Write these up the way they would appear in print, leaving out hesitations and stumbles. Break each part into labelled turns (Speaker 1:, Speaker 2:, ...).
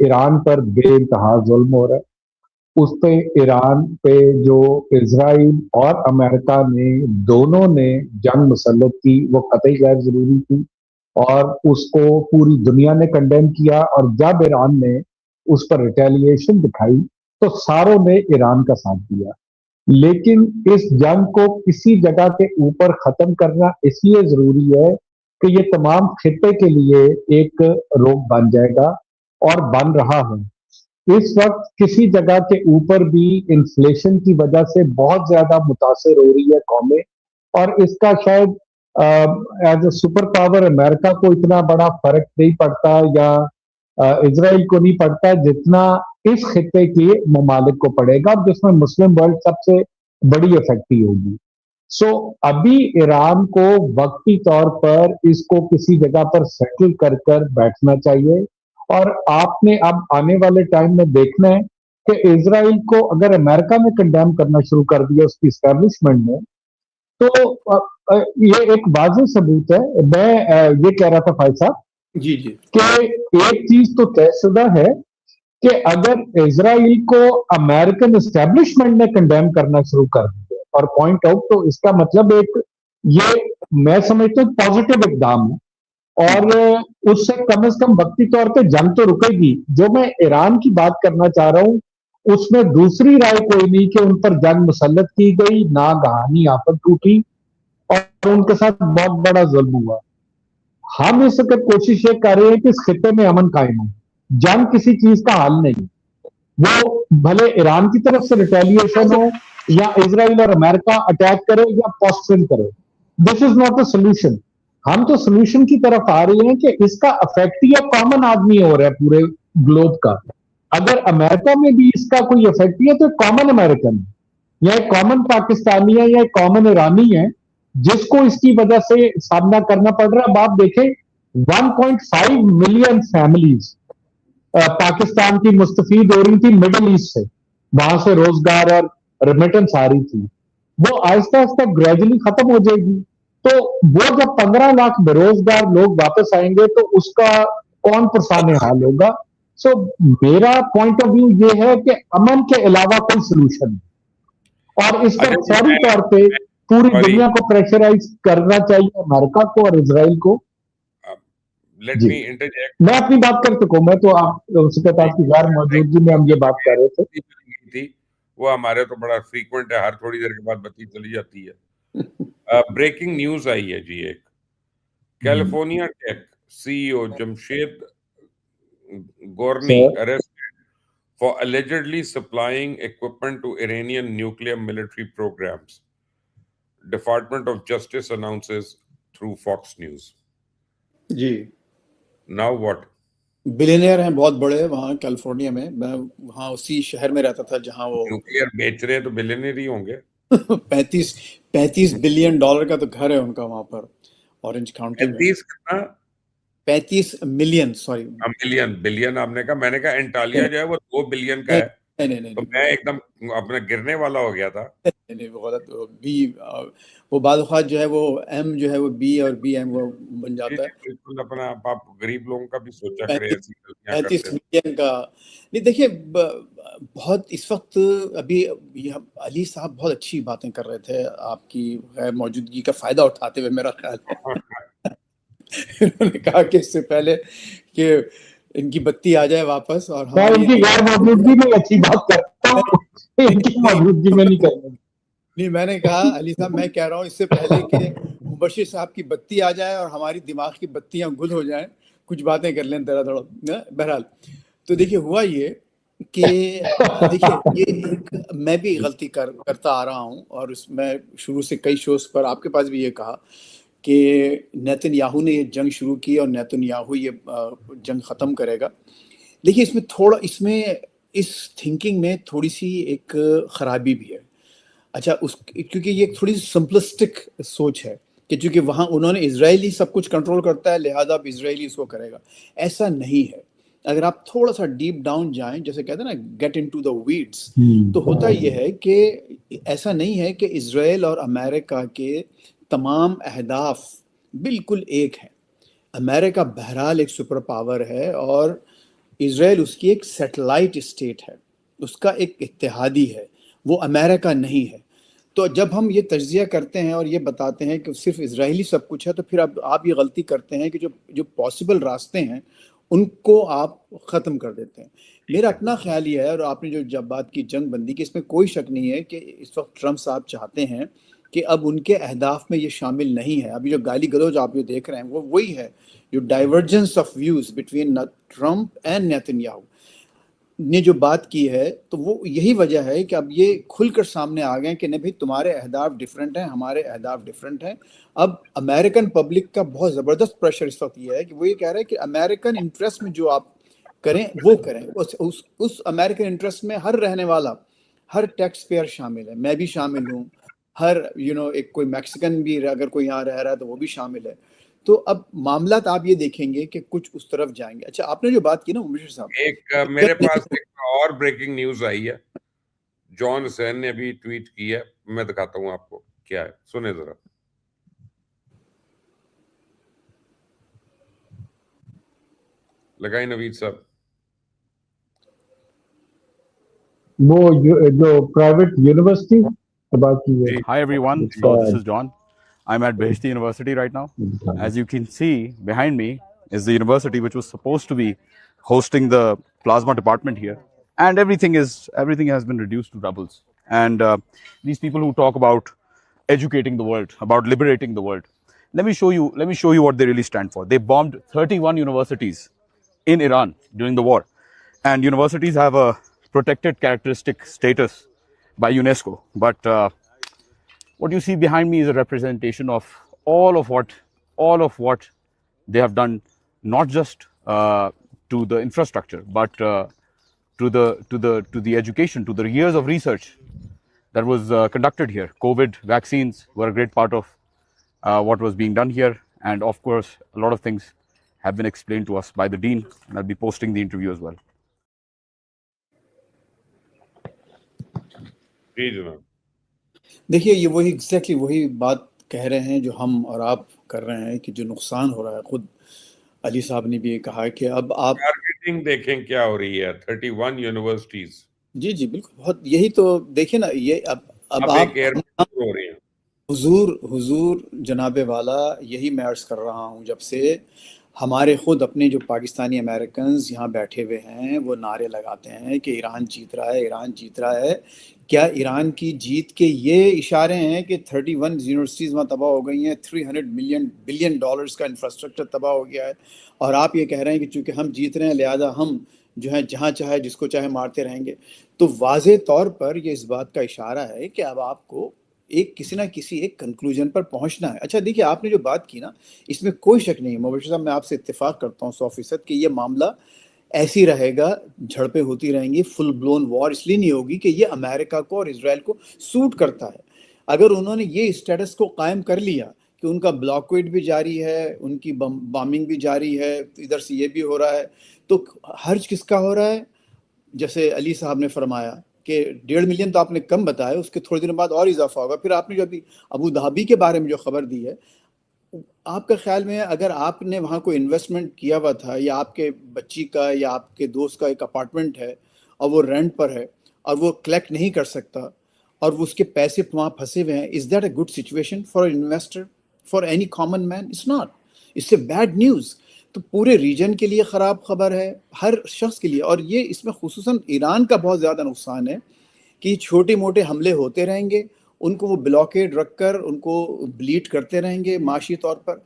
Speaker 1: ایران پر بے انتہا ظلم ہو رہا ہے، اس پہ ایران پہ جو اسرائیل اور امریکہ نے دونوں نے جنگ مسلط کی وہ قطعی غیر ضروری تھی، اور اس کو پوری دنیا نے کنڈیم کیا، اور جب ایران نے اس پر ریٹیلیشن دکھائی تو ساروں نے ایران کا ساتھ دیا۔ لیکن اس جنگ کو کسی جگہ کے اوپر ختم کرنا اس لیے ضروری ہے کہ یہ تمام خطے کے لیے ایک روک بن جائے گا، اور بن رہا ہے۔ اس وقت کسی جگہ کے اوپر بھی انفلیشن کی وجہ سے بہت زیادہ متاثر ہو رہی ہے قومیں، اور اس کا شاید ایز اے سپر پاور امریکہ کو اتنا بڑا فرق نہیں پڑتا، یا اسرائیل کو نہیں پڑتا، جتنا اس خطے کے ممالک کو پڑے گا، جس میں مسلم ورلڈ سب سے بڑی افیکٹی ہوگی۔ سو ابھی ایران کو وقتی طور پر اس کو کسی جگہ پر سیٹل کر کر بیٹھنا چاہیے، اور آپ نے اب آنے والے ٹائم میں دیکھنا ہے کہ اسرائیل کو اگر امریکہ نے کنڈیم کرنا شروع کر دیا اس کی اسٹیبلشمنٹ نے، تو یہ ایک واضح ثبوت ہے۔ میں یہ کہہ رہا تھا فائد صاحب
Speaker 2: جی جی
Speaker 1: کہ ایک چیز تو طے شدہ ہے کہ اگر اسرائیل کو امریکن اسٹیبلشمنٹ نے کنڈیم کرنا شروع کر دیا اور پوائنٹ آؤٹ، تو اس کا مطلب ایک یہ میں سمجھتا ہوں پازیٹو اقدام ہے، اور اس سے کم از کم وقتی طور پہ جنگ تو رکے گی۔ جو میں ایران کی بات کرنا چاہ رہا ہوں، اس میں دوسری رائے کوئی نہیں کہ ان پر جنگ مسلط کی گئی، نہ گہانی آفت ٹوٹی، اور ان کے ساتھ بہت بڑا ظلم ہوا۔ ہم اس وقت کوشش یہ کر رہے ہیں کہ اس خطے میں امن قائم ہو۔ جنگ کسی چیز کا حل نہیں، وہ بھلے ایران کی طرف سے ریٹیلیشن ہو، یا اسرائیل اور امریکہ اٹیک کرے یا پوسٹپون کرے، دس از ناٹ اے سولوشن۔ ہم تو سولوشن کی طرف آ رہے ہیں کہ اس کا افیکٹ یا کامن آدمی ہو رہا ہے پورے گلوب کا۔ اگر امریکہ میں بھی اس کا کوئی افیکٹ ہے تو کامن امریکن یا ایک کامن پاکستانی ہے یا ایک کامن ایرانی ہے جس کو اس کی وجہ سے سامنا کرنا پڑ رہا ہے۔ اب آپ دیکھیں 1.5 ملین فیملیز پاکستان کی مستفید ہو رہی تھی مڈل ایسٹ سے، وہاں سے روزگار اور ریمیٹنس آ رہی تھی، وہ آہستہ آہستہ گریجولی ختم ہو جائے گی۔ تو وہ جب 15 لاکھ بے روزگار لوگ واپس آئیں گے تو اس کا کون پرسان حال ہوگا؟ سو میرا پوائنٹ آف ویو یہ ہے کہ امن کے علاوہ کوئی سولوشن نہیں، اور اس پر فوری طور پہ پوری دنیا کو پریشرائز کرنا چاہیے، امریکہ کو اور اسرائیل کو۔ جی میں اپنی بات کر چکا ہوں، میں تو آپ کی غیر موجودگی میں ہم یہ بات کر رہے تھے۔
Speaker 3: وہ ہمارے تو بڑا فریکوینٹ ہے، ہر تھوڑی دیر کے بعد بتی چلی جاتی ہے۔ بریکنگ نیوز آئی ہے جی، ایک California tech C E O Jamshid Gorni arrested for allegedly supplying equipment to Iranian nuclear military programs. Department of Justice announces through Fox News.
Speaker 2: جی
Speaker 3: Now what?
Speaker 2: بلینئر ہیں بہت بڑے وہاں کیلیفورنیا میں، میں وہاں اسی شہر میں رہتا تھا جہاں وہ
Speaker 3: نیوکلیئر بیچ رہے ہیں تو بلینئر ہی ہوں گے۔
Speaker 2: 35 بلین ڈالر کا تو گھر ہے ان کا وہاں پر اورنج کاؤنٹی میں۔ 35 ملین، سوری
Speaker 3: بلین آپ نے کہا، میں نے کہا انٹالیا جو ہے وہ 2 بلین کا ہے، تو میں ایک دم اپنا گرنے والا ہو گیا تھا۔
Speaker 2: نہیں وہ غلط، بی وہ بعض اوقات جو ہے وہ ایم جو ہے وہ بی اور بی ایم وہ بن جاتا ہے۔
Speaker 3: بالکل اپنا آپ غریب لوگوں کا بھی سوچا کریں، ایسی غلطیاں
Speaker 2: 35
Speaker 3: کرتے ہیں۔
Speaker 2: ملین کا نہیں، دیکھیے بہت اس وقت ابھی علی صاحب بہت اچھی باتیں کر رہے تھے، آپ کی غیر موجودگی کا فائدہ اٹھاتے ہوئے میرا خیال ہے۔ انہوں نے کہا کہ اس سے پہلے کہ ان کی بتی آ جائے واپس، اور
Speaker 1: میں ان کی غیر موجودگی میں اچھی بات کرتا ہوں، ان کی موجودگی میں نہیں کرتا۔
Speaker 2: نہیں، میں نے کہا علی صاحب، میں کہہ رہا ہوں اس سے پہلے کہ مبشر صاحب کی بتی آ جائے اور ہماری دماغ کی بتیاں گل ہو جائیں، کچھ باتیں کر لیں تھوڑا تھوڑا۔ بہرحال تو دیکھیے ہوا یہ کہ دیکھیے یہ ایک میں بھی غلطی کرتا آ رہا ہوں، اور اس میں شروع سے کئی شوز پر آپ کے پاس بھی یہ کہا کہ نیتن یاہو نے یہ جنگ شروع کی اور نیتن یاہو یہ جنگ ختم کرے گا۔ دیکھیے اس میں تھوڑا اس تھنکنگ میں تھوڑی سی ایک خرابی بھی ہے۔ اچھا کیونکہ یہ ایک تھوڑی سی سمپلسٹک سوچ ہے کہ چونکہ وہاں انہوں نے اسرائیلی سب کچھ کنٹرول کرتا ہے لہذا اب اسرائیلی اس کو کرے گا، ایسا نہیں ہے۔ اگر آپ تھوڑا سا ڈیپ ڈاؤن جائیں، جیسے کہتے ہیں نا گیٹ انٹو دی ویڈز، تو ہوتا یہ ہے کہ ایسا نہیں ہے کہ اسرائیل اور امریکہ کے تمام اہداف بالکل ایک ہیں۔ امریکہ بہرحال ایک سپر پاور ہے، اور اسرائیل اس کی ایک سیٹلائٹ اسٹیٹ ہے، اس کا ایک اتحادی ہے، وہ امریکہ نہیں ہے. تو جب ہم یہ تجزیہ کرتے ہیں اور یہ بتاتے ہیں کہ صرف اسرائیلی سب کچھ ہے، تو پھر اب آپ یہ غلطی کرتے ہیں کہ جو پاسبل راستے ہیں ان کو آپ ختم کر دیتے ہیں. میرا اپنا خیال یہ ہے، اور آپ نے جو جب بات کی جنگ بندی کی، اس میں کوئی شک نہیں ہے کہ اس وقت ٹرمپ صاحب چاہتے ہیں کہ اب ان کے اہداف میں یہ شامل نہیں ہے. ابھی جو گالی گلوچ آپ جو دیکھ رہے ہیں وہ وہی ہے، جو divergence of views between Trump and Netanyahu نے جو بات کی ہے، تو وہ یہی وجہ ہے کہ اب یہ کھل کر سامنے آ گئے کہ نہیں بھائی تمہارے اہداف ڈیفرنٹ ہیں، ہمارے اہداف ڈیفرنٹ ہیں. اب امریکن پبلک کا بہت زبردست پریشر اس وقت یہ ہے کہ وہ یہ کہہ رہے ہیں کہ امریکن انٹرسٹ میں جو آپ کریں وہ کریں. اس امریکن انٹرسٹ میں ہر رہنے والا، ہر ٹیکس پیئر شامل ہے، میں بھی شامل ہوں، ہر ایک کوئی میکسیکن بھی اگر کوئی یہاں رہ رہا ہے تو وہ بھی شامل ہے. تو اب معاملات آپ یہ دیکھیں گے کہ کچھ اس طرف جائیں گے. اچھا، آپ نے جو بات کی نا مبشر صاحب،
Speaker 3: ایک میرے پاس ایک اور بریکنگ نیوز آئی ہے، جان حسین نے ابھی ٹویٹ کی ہے، میں دکھاتا ہوں آپ کو کیا ہے، سنیں ذرا. لگائیں نوید صاحب.
Speaker 1: وہ جو پرائیویٹ یونیورسٹی بات کی ہے.
Speaker 4: Hi everyone, so this is John. I'm at Beheshti University right now. As you can see behind me is the university which was supposed to be hosting the plasma department here, and everything has been reduced to rubbles. And these people who talk about educating the world, about liberating the world, let me show you what they really stand for. They bombed 31 universities in Iran during the war, and universities have a protected characteristic status by UNESCO, but what you see behind me is a representation of all of what they have done, not just to the infrastructure, but to the education, to the years of research that was conducted here. COVID vaccines were a great part of what was being done here, and of course a lot of things have been explained to us by the dean, and I'll be posting the interview as well.
Speaker 3: جی جناب.
Speaker 2: دیکھیے یہ وہی exactly وہی بات کہہ رہے ہیں جو ہم اور آپ کر رہے ہیں کہ جو نقصان ہو رہا ہے. خود علی صاحب نے بھی یہ کہا کہ اب آپ
Speaker 3: مارکیٹنگ دیکھیں کیا ہو رہی ہے، 31 یونیورسٹیز.
Speaker 2: جی بالکل، بہت یہی تو دیکھیں نا، یہ اب آپ
Speaker 3: ہو رہی ہیں.
Speaker 2: حضور جناب والا، یہی میں عرض کر رہا ہوں جب سے ہمارے خود اپنے جو پاکستانی امریکنز یہاں بیٹھے ہوئے ہیں وہ نعرے لگاتے ہیں کہ ایران جیت رہا ہے، ایران جیت رہا ہے. کیا ایران کی جیت کے یہ اشارے ہیں کہ 31 یونیورسٹیز وہاں تباہ ہو گئی ہیں، 300 بلین ڈالرز کا انفراسٹرکچر تباہ ہو گیا ہے، اور آپ یہ کہہ رہے ہیں کہ چونکہ ہم جیت رہے ہیں لہذا ہم جو ہے جہاں چاہے جس کو چاہے مارتے رہیں گے. تو واضح طور پر یہ اس بات کا اشارہ ہے کہ اب آپ کو کسی نہ کسی ایک کنکلوژن پر پہنچنا ہے. اچھا دیکھیے، آپ نے جو بات کی نا اس میں کوئی شک نہیں ہے مبشر صاحب، میں آپ سے اتفاق کرتا ہوں 100% کہ یہ معاملہ ایسی رہے گا، جھڑپیں ہوتی رہیں گی. فل بلون وار اس لیے نہیں ہوگی کہ یہ امریکہ کو اور اسرائیل کو سوٹ کرتا ہے. اگر انہوں نے یہ اسٹیٹس کو قائم کر لیا کہ ان کا بلاکیڈ بھی جاری ہے، ان کی بامنگ بھی جاری ہے، ادھر سے یہ بھی ہو رہا ہے، تو حرج کس کا ہو رہا ہے؟ جیسے علی صاحب نے فرمایا کہ 1.5 ملین تو آپ نے کم بتایا، اس کے تھوڑے دنوں بعد اور اضافہ ہوگا. پھر آپ نے جو ابھی ابو دھابی کے بارے میں جو خبر دی ہے، آپ کا خیال میں اگر آپ نے وہاں کوئی انویسٹمنٹ کیا ہوا تھا، یا آپ کے بچی کا یا آپ کے دوست کا ایک اپارٹمنٹ ہے اور وہ رینٹ پر ہے اور وہ کلیکٹ نہیں کر سکتا اور وہ اس کے پیسے وہاں پھنسے ہوئے ہیں، is that a good situation for investor, for any common man? It's not, اس سے بیڈ نیوز. تو پورے ریجن کے لیے خراب خبر ہے، ہر شخص کے لیے. اور یہ اس میں خصوصاً ایران کا بہت زیادہ نقصان ہے کہ چھوٹے موٹے حملے ہوتے رہیں گے، ان کو وہ بلاکیڈ رکھ کر ان کو بلیٹ کرتے رہیں گے معاشی طور پر.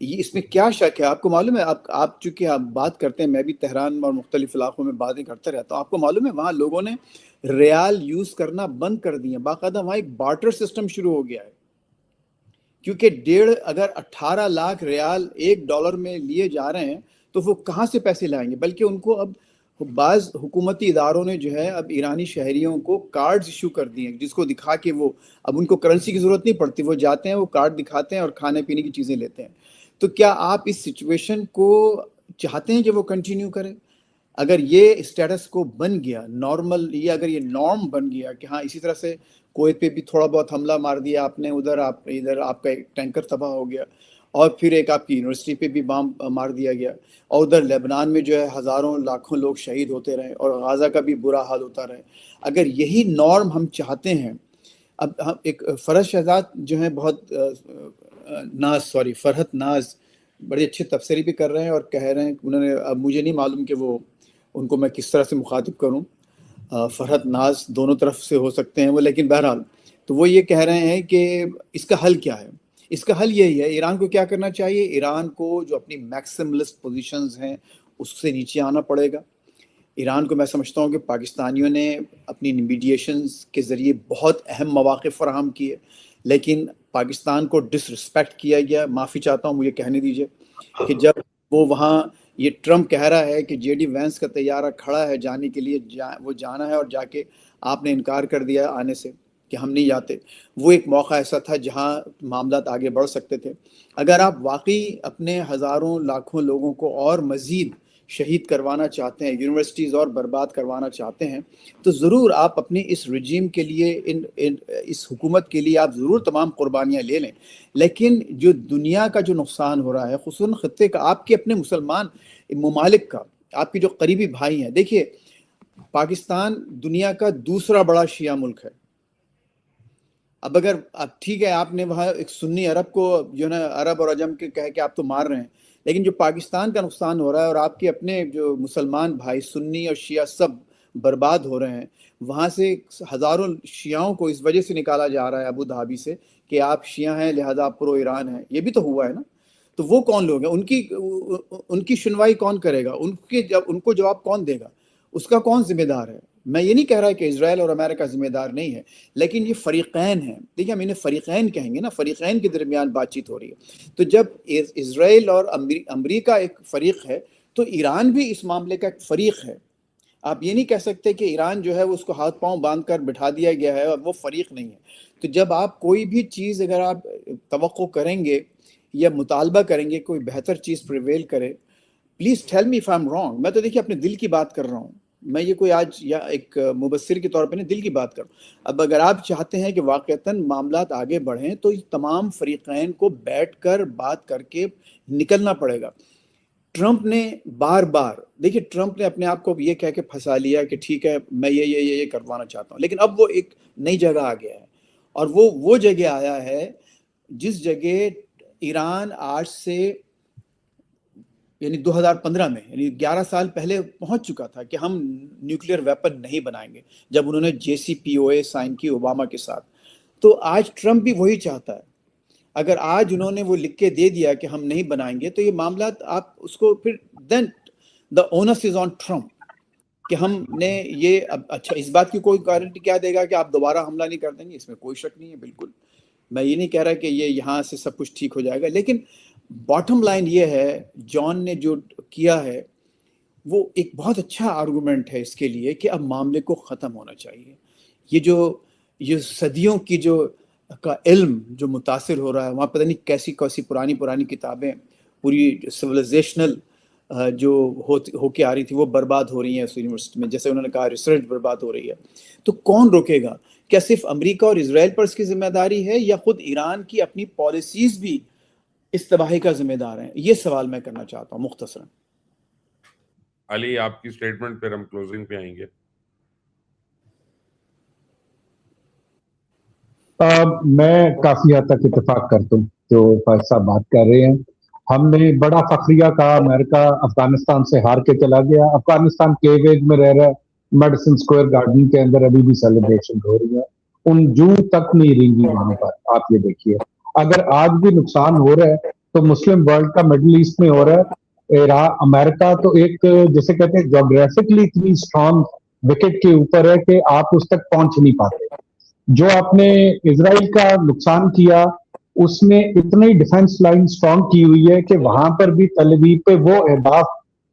Speaker 2: یہ اس میں کیا شک ہے؟ آپ کو معلوم ہے، آپ چونکہ آپ بات کرتے ہیں، میں بھی تہران اور مختلف علاقوں میں باتیں کرتا رہتا ہوں، آپ کو معلوم ہے وہاں لوگوں نے ریال یوز کرنا بند کر دیے، باقاعدہ وہاں ایک بارٹر سسٹم شروع ہو گیا ہے. کیونکہ اگر 18 لاکھ ریال $1 میں لیے جا رہے ہیں تو وہ کہاں سے پیسے لائیں گے؟ بلکہ ان کو اب بعض حکومتی اداروں نے جو ہے اب ایرانی شہریوں کو کارڈز ایشو کر دیے ہیں، جس کو دکھا کے وہ اب ان کو کرنسی کی ضرورت نہیں پڑتی، وہ جاتے ہیں، وہ کارڈ دکھاتے ہیں اور کھانے پینے کی چیزیں لیتے ہیں. تو کیا آپ اس سچویشن کو چاہتے ہیں کہ وہ کنٹینیو کرے؟ اگر یہ اسٹیٹس کو بن گیا نارمل، یہ اگر یہ نارم بن گیا کہ ہاں اسی طرح سے کویت پہ بھی تھوڑا بہت حملہ مار دیا آپ نے، ادھر آپ کا ایک ٹینکر تباہ ہو گیا، اور پھر ایک آپ کی یونیورسٹی پہ بھی بام مار دیا گیا، اور ادھر لیبنان میں جو ہے ہزاروں لاکھوں لوگ شہید ہوتے رہے، اور غازہ کا بھی برا حال ہوتا رہے. اگر یہی نارم ہم چاہتے ہیں، اب ہم ایک فرحت شہزاد جو ہیں بہت فرحت ناز بڑی اچھی تبصرے بھی کر رہے ہیں، اور کہہ رہے ہیں انہوں نے، اب مجھے نہیں معلوم کہ وہ ان کو میں کس طرح سے مخاطب کروں، فرحت ناز دونوں طرف سے ہو سکتے ہیں وہ، لیکن بہرحال تو وہ یہ کہہ رہے ہیں کہ اس کا حل کیا ہے. اس کا حل یہی ہے، ایران کو کیا کرنا چاہیے، ایران کو جو اپنی میکسملسٹ پوزیشنز ہیں اس سے نیچے آنا پڑے گا. ایران کو میں سمجھتا ہوں کہ پاکستانیوں نے اپنی میڈیشنز کے ذریعے بہت اہم مواقع فراہم کیے، لیکن پاکستان کو ڈس رسپیکٹ کیا گیا. معافی چاہتا ہوں، مجھے کہنے دیجئے کہ جب وہ وہاں، یہ ٹرمپ کہہ رہا ہے کہ جے ڈی وینس کا طیارہ کھڑا ہے جانے کے لیے، وہ جانا ہے، اور جا کے آپ نے انکار کر دیا آنے سے کہ ہم نہیں جاتے. وہ ایک موقع ایسا تھا جہاں معاملات آگے بڑھ سکتے تھے. اگر آپ واقعی اپنے ہزاروں لاکھوں لوگوں کو اور مزید شہید کروانا چاہتے ہیں، یونیورسٹیز اور برباد کروانا چاہتے ہیں، تو ضرور آپ اپنے اس رجیم کے لیے، اس حکومت کے لیے آپ ضرور تمام قربانیاں لے لیں. لیکن جو دنیا کا جو نقصان ہو رہا ہے، خصوصاً خطے کا، آپ کے اپنے مسلمان ممالک کا، آپ کے جو قریبی بھائی ہیں، دیکھیے پاکستان دنیا کا دوسرا بڑا شیعہ ملک ہے. اب اگر ٹھیک ہے آپ نے وہاں ایک سنی عرب کو جو ہے نا عرب اور عجم کے کہہ کے آپ تو مار رہے ہیں، لیکن جو پاکستان کا نقصان ہو رہا ہے اور آپ کے اپنے جو مسلمان بھائی سنی اور شیعہ سب برباد ہو رہے ہیں، وہاں سے ہزاروں شیعوں کو اس وجہ سے نکالا جا رہا ہے ابو دھابی سے کہ آپ شیعہ ہیں لہذا آپ پرو ایران ہیں. یہ بھی تو ہوا ہے نا. تو وہ کون لوگ ہیں، ان کی سنوائی کون کرے گا، ان کو جواب کون دے گا، اس کا کون ذمہ دار ہے؟ میں یہ نہیں کہہ رہا کہ اسرائیل اور امریکہ ذمہ دار نہیں ہے، لیکن یہ فریقین ہیں. دیکھیے ہم انہیں فریقین کہیں گے نا، فریقین کے درمیان بات چیت ہو رہی ہے. تو جب اسرائیل اور امریکہ ایک فریق ہے تو ایران بھی اس معاملے کا ایک فریق ہے. آپ یہ نہیں کہہ سکتے کہ ایران جو ہے اس کو ہاتھ پاؤں باندھ کر بٹھا دیا گیا ہے اور وہ فریق نہیں ہے. تو جب آپ کوئی بھی چیز اگر آپ توقع کریں گے یا مطالبہ کریں گے کوئی بہتر چیز پریویل کرے، please tell me if I am wrong. میں تو دیکھیے اپنے دل کی بات کر رہا ہوں، میں یہ کوئی آج یا ایک مبصر کے طور پہ نہیں، دل کی بات کروں. اب اگر آپ چاہتے ہیں کہ واقعتاً معاملات آگے بڑھیں تو تمام فریقین کو بیٹھ کر بات کر کے نکلنا پڑے گا. ٹرمپ نے بار بار، دیکھیے ٹرمپ نے اپنے آپ کو یہ کہہ کے پھنسا لیا کہ ٹھیک ہے میں یہ کروانا چاہتا ہوں، لیکن اب وہ ایک نئی جگہ آ گیا ہے، اور وہ جگہ آیا ہے جس جگہ ایران آج سے یعنی 2015 میں، یعنی 11 سال پہلے پہنچ چکا تھا کہ ہم نیوکلیئر ویپن نہیں بنائیں گے، جب انہوں نے JCPOA سائن کی اوباما کے ساتھ. تو آج ٹرمپ بھی وہی چاہتا ہے. اگر آج انہوں نے وہ لکھ کے دے دیا کہ ہم نہیں بنائیں گے، تو یہ معاملات آپ اس کو پھر دین دا اونس از آن ٹرمپ کہ ہم نے یہ اچھا اس بات کی کوئی گارنٹی کیا دے گا کہ آپ دوبارہ حملہ نہیں کر دیں گے؟ اس میں کوئی شک نہیں ہے. بالکل میں یہ نہیں کہہ رہا کہ یہ یہاں سے سب کچھ ٹھیک ہو جائے گا، لیکن باٹم لائن یہ ہے جان نے جو کیا ہے وہ ایک بہت اچھا آرگومنٹ ہے اس کے لیے کہ اب معاملے کو ختم ہونا چاہیے. یہ صدیوں کی جو کا علم جو متاثر ہو رہا ہے، وہاں پتہ نہیں کیسی پرانی کتابیں پوری سویلائزیشنل جو ہو کے آ رہی تھی وہ برباد ہو رہی ہیں اس یونیورسٹی میں. جیسے انہوں نے کہا ریسرچ برباد ہو رہی ہے. تو کون روکے گا؟ کیا صرف امریکہ اور اسرائیل پر اس کی ذمہ داری ہے، یا خود ایران کی اپنی پالیسیز بھی اس تباہی کا ذمہ دار ہیں؟ یہ سوال میں کرنا چاہتا ہوں مختصراً.
Speaker 3: علی آپ کی سٹیٹمنٹ پھر ہم کلوزنگ پہ آئیں گے.
Speaker 1: میں کافی حد تک اتفاق کرتا ہوں جو فائد صاحب بات کر رہے ہیں. ہم نے بڑا فخریہ کہا امریکہ افغانستان سے ہار کے چلا گیا، افغانستان کیو ایج میں رہ رہا ہے، میڈیسن اسکوائر گارڈن کے اندر ابھی بھی سیلیبریشن ہو رہی ہے، ان جو تک نہیں رہیں گی وہاں پر. آپ یہ دیکھیے اگر آج بھی نقصان ہو رہا ہے تو مسلم ورلڈ کا مڈل ایسٹ میں ہو رہا ہے. امریکہ تو ایک جیسے کہتے ہیں جیوگرافکلی اتنی اسٹرانگ وکٹ کے اوپر ہے کہ آپ اس تک پہنچ نہیں پاتے. جو آپ نے اسرائیل کا نقصان کیا اس میں اتنی ڈیفنس لائن اسٹرانگ کی ہوئی ہے کہ وہاں پر بھی تل ابیب پہ وہ اہداف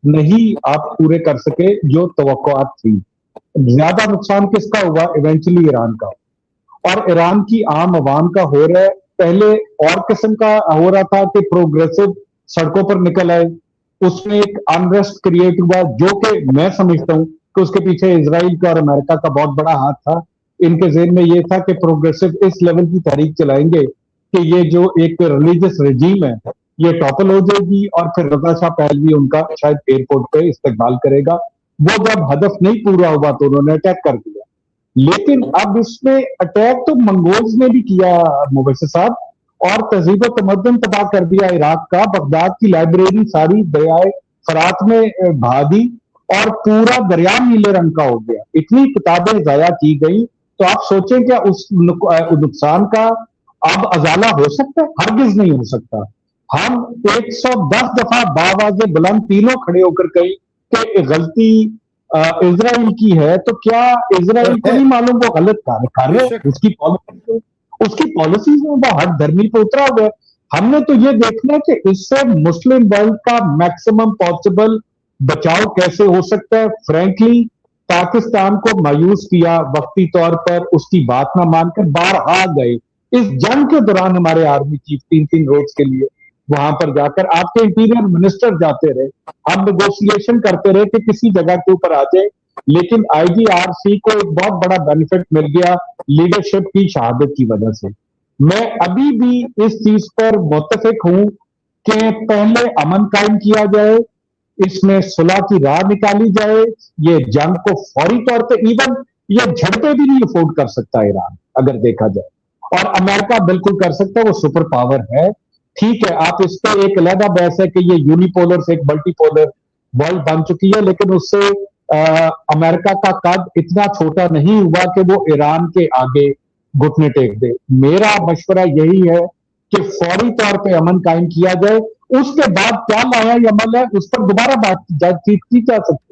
Speaker 1: نہیں آپ پورے کر سکے جو توقعات تھی. زیادہ نقصان کس کا ہوا؟ ایونچولی ایران کا، اور ایران کی عام عوام کا ہو رہا ہے. پہلے اور قسم کا ہو رہا تھا کہ پروگریسو سڑکوں پر نکل آئے، اس میں ایک انریسٹ کریٹ ہوا جو کہ میں سمجھتا ہوں کہ اس کے پیچھے اسرائیل کا اور امریکہ کا بہت بڑا ہاتھ تھا. ان کے ذہن میں یہ تھا کہ پروگریسو اس لیول کی تحریک چلائیں گے کہ یہ جو ایک ریلیجس رجیم ہے یہ ٹاپل ہو جائے گی اور پھر رضا شاہ پہلوی ان کا شاید ایئرپورٹ پہ استقبال کرے گا. وہ جب ہدف نہیں پورا ہوا تو انہوں نے اٹیک کر دیا. لیکن اب اس میں اٹیک تو منگولز نے بھی کیا مبشر صاحب, اور تہذیب و تمدن تباہ کر دیا عراق کا. بغداد کی لائبریری ساری دریائے فرات میں بہا دی اور پورا دریا نیلے رنگ کا ہو گیا. اتنی کتابیں ضائع کی گئی. تو آپ سوچیں کیا اس نقصان کا اب ازالہ ہو سکتا ہے؟ ہرگز نہیں ہو سکتا. ہم 110 دفعہ باواز بلند تینوں کھڑے ہو کر کہیں کہ غلطی اسرائیل کی ہے, تو کیا اسرائیل کو نہیں معلوم وہ غلط کر رہے ہیں؟ اس کی پالیسیز میں وہ ہر دھرمی پہ اترا ہوا ہے. ہم نے تو یہ دیکھنا ہے کہ اس سے مسلم ورلڈ کا میکسیمم پاسبل بچاؤ کیسے ہو سکتا ہے. فرینکلی پاکستان کو مایوس کیا وقتی طور پر, اس کی بات نہ مان کر باہر آ گئے. اس جنگ کے دوران ہمارے آرمی چیف 3 روز کے لیے وہاں پر جا کر, آپ کے انٹیریئر منسٹر جاتے رہے, ہم نیگوشیشن کرتے رہے کہ کسی جگہ کے اوپر آ جائے. لیکن آئی جی آر سی کو ایک بہت بڑا بینیفٹ مل گیا لیڈرشپ کی شہادت کی وجہ سے. میں ابھی بھی اس چیز پر متفق ہوں کہ پہلے امن قائم کیا جائے, اس میں صلح کی راہ نکالی جائے. یہ جنگ کو فوری طور پہ, ایون یہ جھڑپیں بھی نہیں افورڈ کر سکتا ایران اگر دیکھا جائے, اور امریکہ بالکل کر سکتا ہے, وہ سپر پاور ہے. ٹھیک ہے, آپ اس پہ ایک علیحدہ بحث ہے کہ یہ یونیپولر سے ایک ملٹی پولر ورلڈ بن چکی ہے, لیکن اس سے امریکہ کا قد اتنا چھوٹا نہیں ہوا کہ وہ ایران کے آگے گھٹنے ٹیک دے. میرا مشورہ یہی ہے کہ فوری طور پہ امن قائم کیا جائے. اس کے بعد کیا لایا عمل ہے اس پر دوبارہ بات چیت کی جا سکتی.